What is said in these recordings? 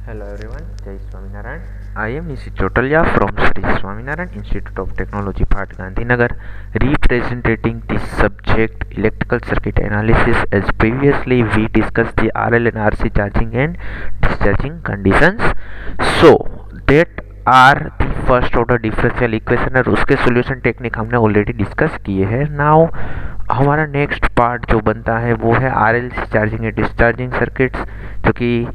Hello everyone, Jai Swaminarayan. I am Nisi Chotalia from Sri Swaminarayan Institute of Technology, Phat Gandhinagar, representing the subject electrical circuit analysis. As previously we discussed the RL and RC charging and discharging conditions. So that are the first order differential equation और उसके solution technique हमने already discuss किए हैं. Now हमारा next part जो बनता है वो है RLC charging and discharging circuits, जो कि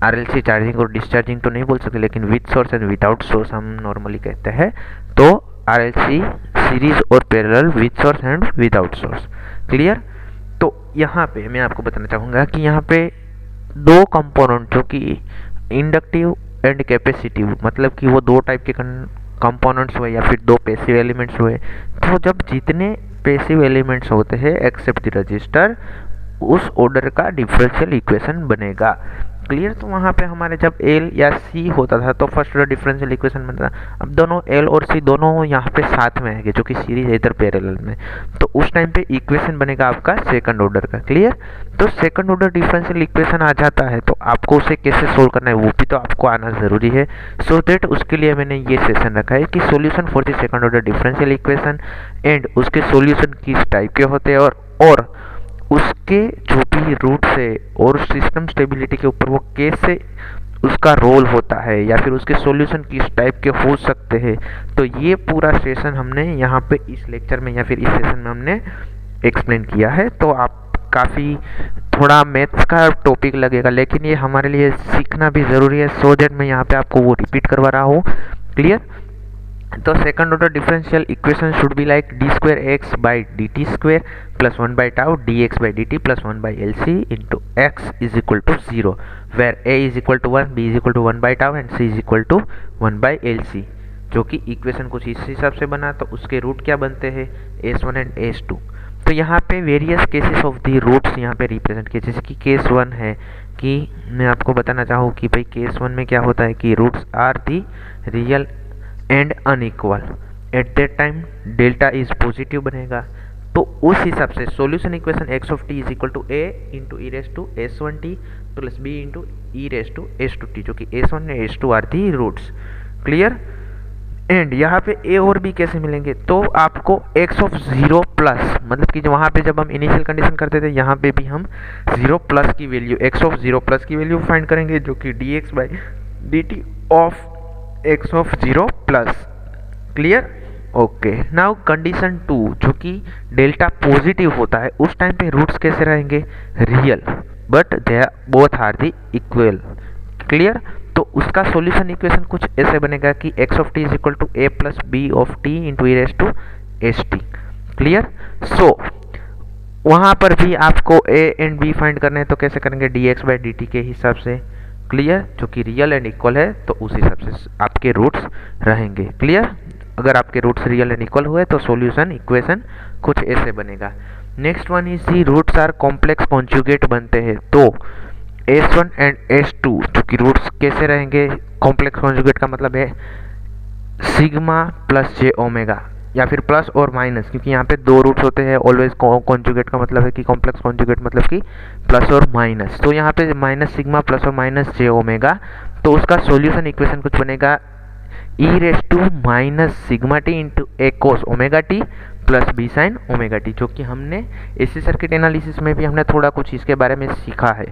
आरएलसी चार्जिंग और डिस्चार्जिंग तो नहीं बोल सकते, लेकिन with source and without source हम नॉर्मली कहते हैं. तो आरएलसी सीरीज और parallel with source and without source. Clear. तो यहाँ पे मैं आपको बताना चाहूँगा कि यहाँ पे दो कंपोनेंट जो कि इंडक्टिव एंड कैपेसिटिव, मतलब कि वो दो टाइप के कंपोनेंट्स हुए या फिर दो पैसिव एलिमेंट्स हुए. तो जब जितने पैसिव एलिमेंट्स होते हैं एक्सेप्ट द रजिस्टर, उस ऑर्डर का डिफरेंशियल इक्वेशन बनेगा. क्लियर. तो वहाँ पे हमारे जब एल या सी होता था तो फर्स्ट ऑर्डर डिफरेंशियल इक्वेशन बनता था. अब दोनों एल और सी दोनों यहाँ पे साथ में आएंगे, जो कि सीरीज इधर पैरेलल में, तो उस टाइम पे इक्वेशन बनेगा आपका सेकंड ऑर्डर का. क्लियर. तो सेकंड ऑर्डर डिफरेंशियल इक्वेशन आ जाता है, तो आपको उसे कैसे सोल्व करना है वो भी तो आपको आना ज़रूरी है. सो दैट उसके लिए मैंने ये सेशन रखा है कि solution for the second order differential equation and उसके सॉल्यूशन किस टाइप के होते हैं और उसके जो भी रूट्स है और सिस्टम स्टेबिलिटी के ऊपर वो कैसे उसका रोल होता है या फिर उसके सॉल्यूशन किस टाइप के हो सकते हैं. तो ये पूरा सेशन हमने यहाँ पे इस लेक्चर में या फिर इस सेशन में हमने एक्सप्लेन किया है. तो आप काफ़ी थोड़ा मैथ्स का टॉपिक लगेगा, लेकिन ये हमारे लिए सीखना भी ज़रूरी है. सो दैट मैं यहाँ पे आपको वो रिपीट करवा रहा हूँ. क्लियर. तो second order differential equation should be like d square x by D T square plus 1 by tau d x by D T plus 1 by L C into x is equal to 0, where A is equal to 1, B is equal to 1 by tau and C is equal to 1 by L C. जो कि equation कुछ इस हिसाब से बना. तो उसके root क्या बनते हैं, S1 एंड S2. तो यहाँ पे various cases of the roots यहाँ पे रिप्रेजेंट किए. जैसे कि केस 1 है कि मैं आपको बताना चाहूँ कि भाई केस 1 में क्या होता है कि roots are the real and unequal. At that time delta is positive बनेगा. तो उस हिसाब से solution equation x of T is equal to A into E raise to s one t plus B into E raise to s two t, जो कि s one and s two are the roots. Clear. And यहाँ पे ए और B कैसे मिलेंगे, तो आपको x of 0 plus, मतलब कि वहाँ पे जब हम इनिशियल कंडीशन करते थे यहाँ पे भी हम 0 प्लस की वैल्यू, एक्स ऑफ 0 प्लस की वैल्यू फाइंड करेंगे, जो कि D x by D T of x of 0 plus. Clear. Okay. Now condition 2, जो कि डेल्टा पॉजिटिव होता है, उस टाइम पे रूट्स कैसे रहेंगे, real, but they both are the equal. Clear. तो उसका सॉल्यूशन इक्वेशन कुछ ऐसे बनेगा कि X of T is equal to A plus B of T into E raise to S T. Clear. So वहाँ पर भी आपको ए एंड बी फाइंड करने हैं, तो कैसे करेंगे, D x by D T के हिसाब से. क्लियर. जो कि रियल एंड इक्वल है, तो उस हिसाब से आपके रूट्स रहेंगे. क्लियर. अगर आपके रूट्स रियल एंड इक्वल हुए तो सॉल्यूशन इक्वेशन कुछ ऐसे बनेगा. Next one is the roots are complex conjugate बनते हैं. तो S1 एंड S2 जो कि रूट्स कैसे रहेंगे, कॉम्प्लेक्स कॉन्जुगेट का मतलब है सिग्मा प्लस जे ओमेगा, या फिर प्लस और माइनस, क्योंकि यहाँ पे दो रूट्स होते हैं. ऑलवेज कॉन्जुगेट का मतलब है कि कॉम्प्लेक्स कॉन्जुगेट मतलब कि प्लस और माइनस. तो यहाँ पे माइनस सिग्मा प्लस और माइनस जे ओमेगा, तो उसका सॉल्यूशन इक्वेशन कुछ बनेगा E raise to minus sigma T into A cos omega T plus B sine omega T, जो कि हमने एसी सर्किट एनालिसिस में भी हमने थोड़ा कुछ इसके बारे में सीखा है.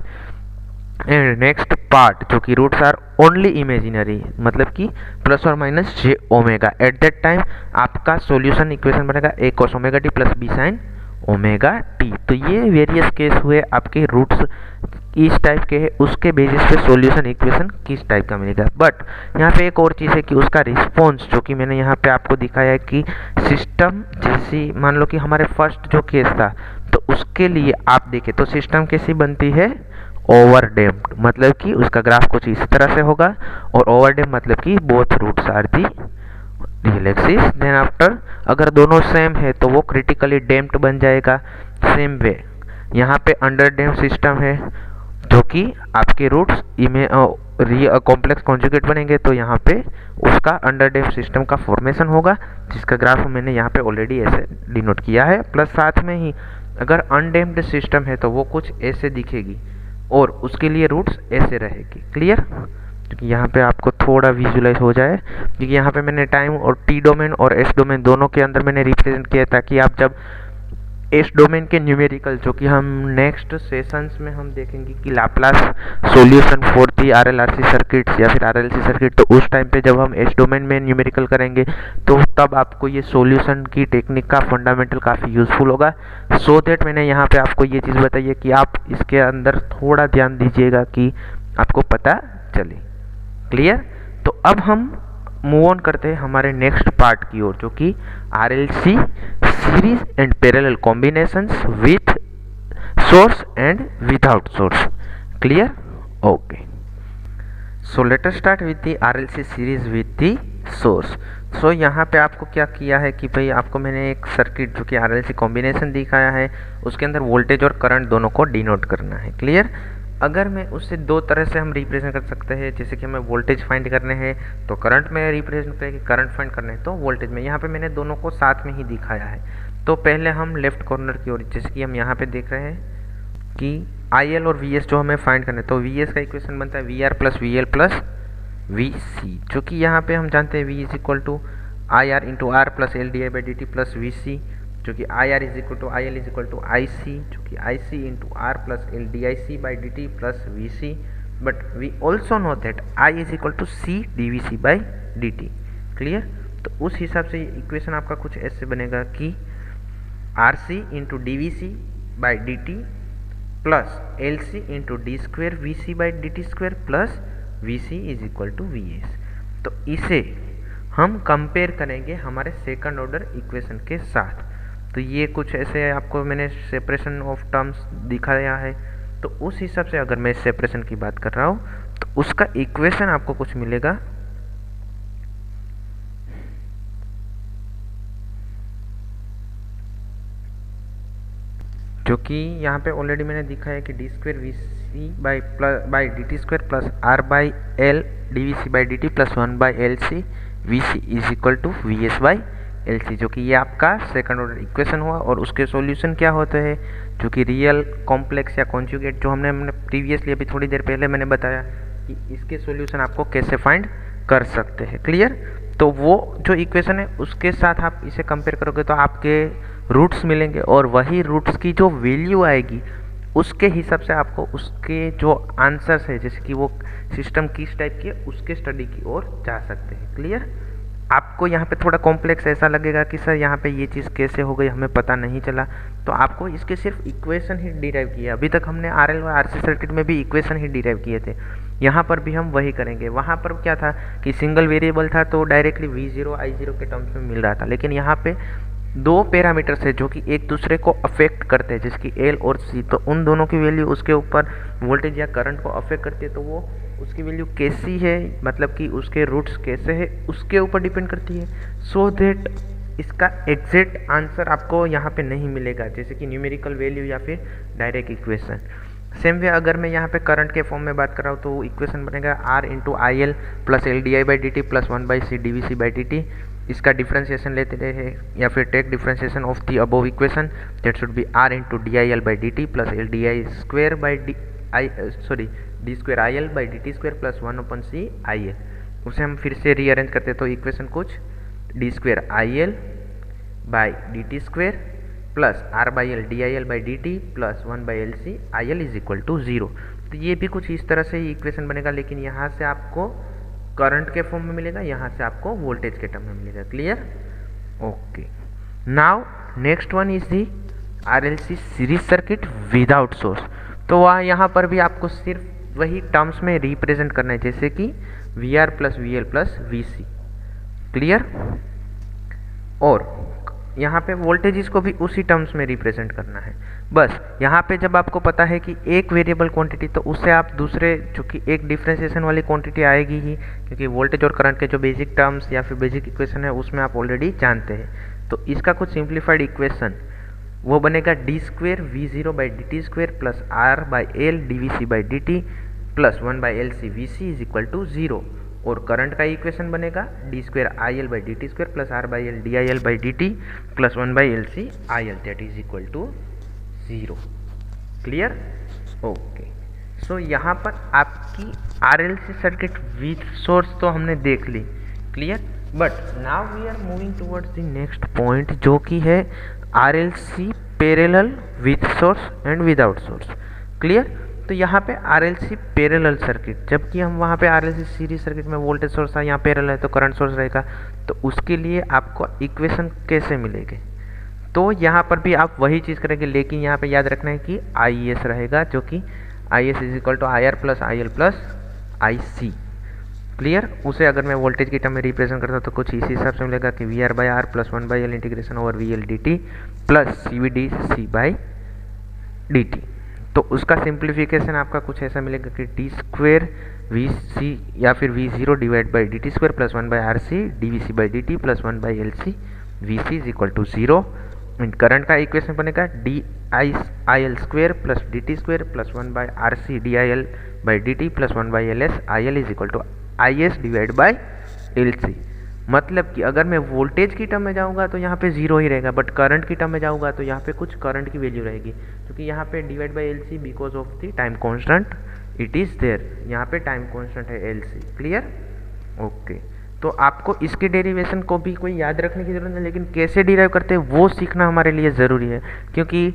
एंड नेक्स्ट पार्ट, जो कि रूट्स आर ओनली इमेजिनरी, मतलब कि प्लस और minus J omega. At that time आपका सॉल्यूशन इक्वेशन बनेगा A cos omega T plus B sine omega T. तो ये वेरियस केस हुए आपके रूट्स इस टाइप के है, उसके बेसिस पे सॉल्यूशन इक्वेशन किस टाइप का मिलेगा. बट यहाँ पे एक और चीज़ है कि उसका रिस्पॉन्स, जो कि मैंने यहाँ पे आपको दिखाया है कि सिस्टम जैसी, मान लो कि हमारे फर्स्ट जो केस था, तो उसके लिए आप देखें तो सिस्टम कैसी बनती है, ओवर डैम्प्ड, मतलब कि उसका ग्राफ कुछ इस तरह से होगा. और ओवर डैम्प्ड मतलब कि both roots are the real axis. Then after अगर दोनों सेम है तो वो क्रिटिकली डैम्प्ड बन जाएगा. सेम वे यहाँ पे अंडर डैम्प्ड सिस्टम है, जो कि आपके रूट्स कॉम्प्लेक्स कॉन्जुगेट बनेंगे, तो यहाँ पे उसका अंडर डैम्प्ड सिस्टम का फॉर्मेशन होगा, जिसका ग्राफ मैंने यहाँ पे ऑलरेडी ऐसे डिनोट किया है. प्लस साथ में ही अगर अनडैम्प्ड सिस्टम है तो वो कुछ ऐसे दिखेगी और उसके लिए रूट्स ऐसे रहेगी. क्लियर. क्योंकि यहाँ पे आपको थोड़ा विजुलाइज हो जाए, क्योंकि यहाँ पे मैंने टाइम और टी डोमेन और एस डोमेन दोनों के अंदर मैंने रिप्रेजेंट किया, ताकि आप जब एस डोमेन के न्यूमेरिकल, जो कि हम नेक्स्ट सेशंस में हम देखेंगे कि Laplace solution for the RLRC circuits या फिर आरएलसी सर्किट, तो उस टाइम पे जब हम एस डोमेन में न्यूमेरिकल करेंगे तो तब आपको ये सॉल्यूशन की टेक्निक का फंडामेंटल काफ़ी यूजफुल होगा। सो दैट मैंने यहाँ पे आपको ये चीज़ बताई है कि आप इसके अंदर थोड़ा ध्यान दीजिएगा कि आपको पता चले। क्लियर? तो अब हम मूव ऑन करते हैं हमारे नेक्स्ट पार्ट की ओर, जो कि RLC series and parallel combinations with source and without source. Clear? Okay, so let us start with the RLC series with the source. So यहाँ पे आपको क्या किया है कि भाई आपको मैंने एक सर्किट जो कि आरएलसी कॉम्बिनेशन दिखाया है, उसके अंदर वोल्टेज और करंट दोनों को डिनोट करना है। क्लियर? अगर मैं उससे दो तरह से हम रिप्रेजेंट कर सकते हैं, जैसे कि हमें वोल्टेज फाइंड करने हैं तो करंट में रिप्रेजेंट करेंगे, करंट फाइंड करने हैं तो वोल्टेज में। यहाँ पे मैंने दोनों को साथ में ही दिखाया है। तो पहले हम लेफ्ट कॉर्नर की ओर, जैसे कि हम यहाँ पे देख रहे हैं कि आई एल और वी एस जो हमें फाइंड करना है, तो वी एस का इक्वेशन बनता है V R plus V L plus V C, जो कि यहाँ पे हम जानते हैं V is equal to I R into R plus L D I by D T plus V C, जो कि I R is equal to I L is equal to I C, जो कि I C into R plus L D I C by D T plus V C, but we also know that I is equal to C d V C by D t. Clear? तो उस हिसाब से equation आपका कुछ ऐसे बनेगा कि R C into d V C by D T plus L C into d square V C by D t square plus V C is equal to V S. तो इसे हम कंपेयर करेंगे हमारे सेकंड ऑर्डर इक्वेशन के साथ। तो ये कुछ ऐसे आपको मैंने सेपरेशन ऑफ टर्म्स दिखाया है, तो उस हिसाब से अगर मैं सेपरेशन की बात कर रहा हूँ तो उसका इक्वेशन आपको कुछ मिलेगा जो कि यहाँ पे ऑलरेडी मैंने दिखाया कि d square V C by D t square plus R by L d V C by D T plus 1 by L C V C is equal to V S by L C, जो कि ये आपका second order equation हुआ। और उसके solution क्या होते हैं, जो कि रियल, कॉम्प्लेक्स या कॉन्जुगेट, जो हमने प्रीवियसली अभी थोड़ी देर पहले मैंने बताया कि इसके सॉल्यूशन आपको कैसे फाइंड कर सकते हैं। क्लियर? तो वो जो इक्वेशन है उसके साथ आप इसे कंपेयर करोगे तो आपके रूट्स मिलेंगे, और वही रूट्स की जो वैल्यू आएगी उसके हिसाब से आपको उसके जो आंसर्स है, जैसे कि वो सिस्टम किस टाइप की है, उसके स्टडी की ओर जा सकते हैं। क्लियर? आपको यहाँ पे थोड़ा कॉम्प्लेक्स ऐसा लगेगा कि सर यहाँ पे ये चीज़ कैसे हो गई, हमें पता नहीं चला, तो आपको इसके सिर्फ इक्वेशन ही डिराइव किया। अभी तक हमने आरएल और आरसी सर्किट में भी इक्वेशन ही डिराइव किए थे, यहाँ पर भी हम वही करेंगे। वहाँ पर क्या था कि सिंगल वेरिएबल था तो डायरेक्टली V0 I0 के टर्म्स में मिल रहा था, लेकिन यहाँ पे दो पैरामीटर्स है जो कि एक दूसरे को अफेक्ट करते हैं, जैसे कि एल और सी, तो उन दोनों की वैल्यू उसके ऊपर वोल्टेज या करंट को अफेक्ट करती है, तो वो उसकी वैल्यू कैसी है, मतलब कि उसके रूट्स कैसे है, उसके ऊपर डिपेंड करती है। सो दैट इसका एग्जैक्ट आंसर आपको यहाँ पे नहीं मिलेगा, जैसे कि न्यूमेरिकल वैल्यू या फिर डायरेक्ट इक्वेशन। सेम वे अगर मैं यहाँ पे करंट के फॉर्म में बात कर रहा हूँ तो इक्वेशन बनेगा R into I L plus L D I by D T plus 1 by C d V C by D t. इसका डिफ्रेंसिएशन लेते हैं या फिर take differentiation of the above equation, that should be R into d I L by D T plus L D I square by d square I L by D t square plus 1 upon C I L. उसे हम फिर से rearrange करते हैं तो equation कुछ d square I L by D t square plus R by L D I L by D T plus 1 by L C I L is equal to 0। तो ये भी कुछ इस तरह से ही इक्वेशन बनेगा, लेकिन यहाँ से आपको करंट के फॉर्म में मिलेगा, यहाँ से आपको वोल्टेज के टर्म में मिलेगा। Clear? Okay, now next one is the RLC series circuit without source. तो वह यहाँ पर भी आपको सिर्फ वही टर्म्स में रिप्रेजेंट करना है, जैसे कि V R plus V L plus V C. Clear? और यहाँ पे वोल्टेजेस को भी उसी टर्म्स में रिप्रेजेंट करना है। बस यहाँ पे जब आपको पता है कि एक वेरिएबल क्वांटिटी, तो उससे आप दूसरे जो कि एक डिफ्रेंसिएशन वाली क्वांटिटी आएगी ही, क्योंकि वोल्टेज और करंट के जो बेसिक टर्म्स या फिर बेसिक इक्वेशन है उसमें आप ऑलरेडी जानते हैं। तो इसका कुछ सिंप्लीफाइड इक्वेशन वो बनेगा d square V zero by D t square plus R by L d V C by D T plus 1 by L C V C is equal to 0। और करंट का equation बनेगा d square I L by D t square plus R by L D I L by D T plus 1 by L C I L, that is equal to 0। Clear? Okay, सो यहाँ पर आपकी RLC circuit with source तो हमने देख ली, clear. But now we are moving towards the next point जो कि है RLC parallel with source and without source, clear. तो यहाँ पे RLC पैरेलल सर्किट, जबकि हम वहाँ पे RLC सीरीज सर्किट में वोल्टेज सोर्स है, यहाँ पैरेलल है तो करंट सोर्स रहेगा, तो उसके लिए आपको इक्वेशन कैसे मिलेगी। तो यहाँ पर भी आप वही चीज़ करेंगे, लेकिन यहाँ पे याद रखना है कि IS रहेगा, जो कि IS is equal to IR plus IL plus IC, clear. उसे अगर मैं वोल्टेज की टर्म में रिप्रेजेंट करता हूँ तो कुछ इसी हिसाब से मिलेगा कि VR by R plus 1/L integration over VL dt plus CVD C by dt। तो उसका सिंप्लीफिकेशन आपका कुछ ऐसा मिलेगा कि डी स्क्वेयर VC या फिर V0 divide by dt square plus 1/RC dVC by dt plus 1/LC VC is equal to 0। Current का इक्वेशन बनेगा DIL square plus dt square plus 1/RC DIL by dt plus 1/LS IL is equal to IS divide by LC। मतलब कि अगर मैं voltage की term में जाऊंगा तो यहाँ पे 0 ही रहेगा, बट करंट की टर्म में जाऊंगा तो यहाँ पे कुछ करंट की वैल्यू रहेगी, क्योंकि यहाँ पे divide by LC because of the time constant it is there, यहाँ पे टाइम कांस्टेंट है LC, क्लियर। ओके, तो आपको इसके डेरिवेशन को भी कोई याद रखने की जरूरत नहीं, लेकिन कैसे डिराइव करते हैं वो सीखना हमारे लिए ज़रूरी है, क्योंकि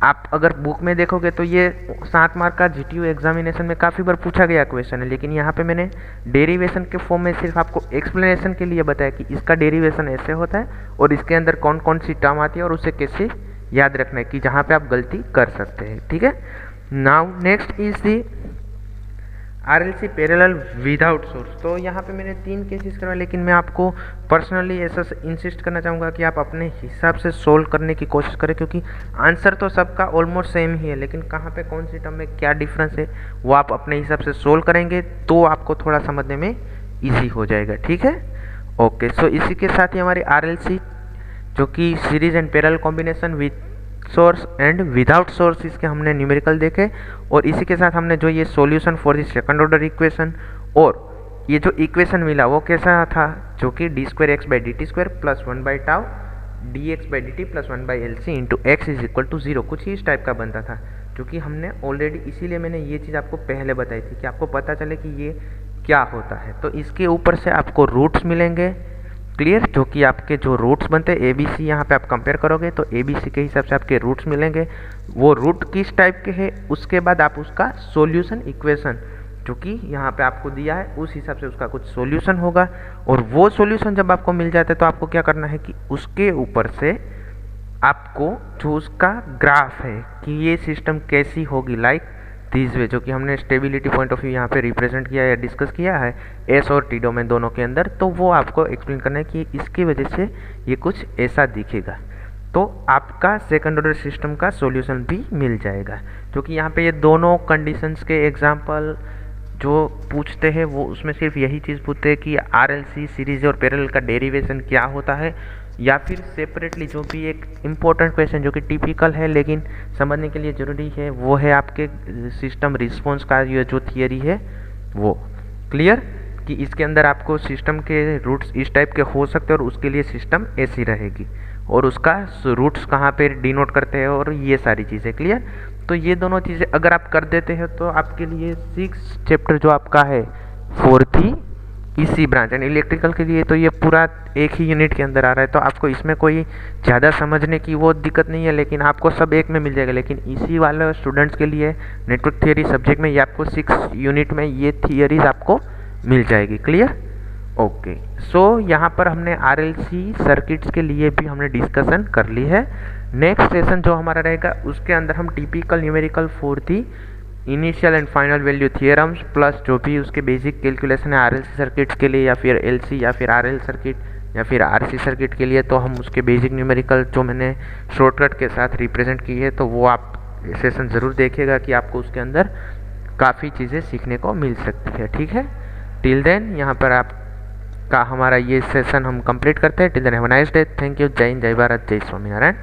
आप अगर बुक में देखोगे तो ये 7 मार्क का GTU एग्जामिनेशन में काफ़ी बार पूछा गया क्वेश्चन है, लेकिन यहाँ पे मैंने डेरिवेशन के फॉर्म में सिर्फ आपको एक्सप्लेनेशन के लिए बताया कि इसका डेरिवेशन ऐसे होता है और इसके अंदर कौन कौन सी टर्म आती है और उसे कैसे याद रखना है कि जहाँ पे आप गलती कर सकते हैं, ठीक है। Now next is the RLC parallel without source. तो यहाँ पे मैंने 3 केसेस करवाए, लेकिन मैं आपको पर्सनली ऐसा इंसिस्ट करना चाहूँगा कि आप अपने हिसाब से सोल्व करने की कोशिश करें, क्योंकि आंसर तो सबका ऑलमोस्ट सेम ही है, लेकिन कहाँ पे कौन सी टर्म में क्या डिफरेंस है वो आप अपने हिसाब से सोल्व करेंगे तो आपको थोड़ा समझने में ईजी हो जाएगा, ठीक है। ओके, सो इसी के साथ ही हमारी RLC जो कि series and parallel combination with source and without source, इसके हमने न्यूमेरिकल देखे, और इसी के साथ हमने जो ये solution for the second order equation और ये जो इक्वेशन मिला वो कैसा था, जो कि D square x by D T square plus 1/टाउ D x by D T plus 1/LC into x is equal to 0, कुछ ही इस टाइप का बनता था, क्योंकि हमने ऑलरेडी, इसीलिए मैंने ये चीज़ आपको पहले बताई थी कि आपको पता चले कि ये क्या होता है। तो इसके ऊपर से आपको रूट्स मिलेंगे, क्लियर, जो कि आपके जो रूट्स बनते हैं ABC, यहाँ पे आप कंपेयर करोगे तो ABC के हिसाब से आपके रूट्स मिलेंगे, वो रूट किस टाइप के हैं, उसके बाद आप उसका सॉल्यूशन इक्वेशन जो कि यहाँ पे आपको दिया है उस हिसाब से उसका कुछ सॉल्यूशन होगा, और वो सॉल्यूशन जब आपको मिल जाता है तो आपको क्या करना है कि उसके ऊपर से आपको जो उसका ग्राफ है कि ये सिस्टम कैसी होगी लाइक दिस वे, जो कि हमने स्टेबिलिटी पॉइंट ऑफ व्यू यहाँ पे रिप्रेजेंट किया या डिस्कस किया है एस और टी डोमेन दोनों के अंदर, तो वो आपको एक्सप्लेन करना है कि इसकी वजह से ये कुछ ऐसा दिखेगा, तो आपका सेकंड ऑर्डर सिस्टम का सॉल्यूशन भी मिल जाएगा। क्योंकि यहाँ पे ये दोनों कंडीशंस के एग्जांपल जो पूछते हैं वो उसमें सिर्फ यही चीज़ पूछते हैं कि RLC सीरीज और पैरेलल का डेरिवेशन क्या होता है, या फिर सेपरेटली जो भी एक इम्पोर्टेंट क्वेश्चन जो कि टिपिकल है लेकिन समझने के लिए ज़रूरी है वो है आपके सिस्टम रिस्पॉन्स का ये जो थियरी है वो, क्लियर, कि इसके अंदर आपको सिस्टम के रूट्स इस टाइप के हो सकते हैं और उसके लिए सिस्टम ऐसी रहेगी और उसका रूट्स कहाँ पे डिनोट करते हैं और ये सारी चीज़ें, क्लियर। तो ये दोनों चीज़ें अगर आप कर देते हैं तो आपके लिए 6 चैप्टर जो आपका है 4th इसी ब्रांच एंड इलेक्ट्रिकल के लिए तो ये पूरा एक ही यूनिट के अंदर आ रहा है, तो आपको इसमें कोई ज़्यादा समझने की वो दिक्कत नहीं है, लेकिन आपको सब एक में मिल जाएगा। लेकिन इसी वाले स्टूडेंट्स के लिए नेटवर्क थियरी सब्जेक्ट में ये आपको 6 यूनिट में ये थियरीज आपको मिल जाएगी, क्लियर। ओके, सो यहाँ पर हमने RLC सर्किट्स के लिए भी हमने डिस्कशन कर ली है। नेक्स्ट सेशन जो हमारा रहेगा उसके अंदर हम typical numerical for the initial and final value theorems plus जो भी उसके बेसिक कैलकुलेशन है RLC सर्किट्स के लिए या फिर LC या फिर RL सर्किट या फिर RC सर्किट के लिए, तो हम उसके बेसिक न्यूमेरिकल जो मैंने शॉर्टकट के साथ रिप्रेजेंट की है तो वो आप सेशन ज़रूर देखिएगा कि आपको उसके अंदर काफ़ी चीज़ें सीखने को मिल सकती है, ठीक है। टिल देन यहाँ पर आपका हमारा ये सेशन हम कंप्लीट करते हैं। Till then have a nice day, thank you, जय हिंद, जय भारत, जय स्वामीनारायण।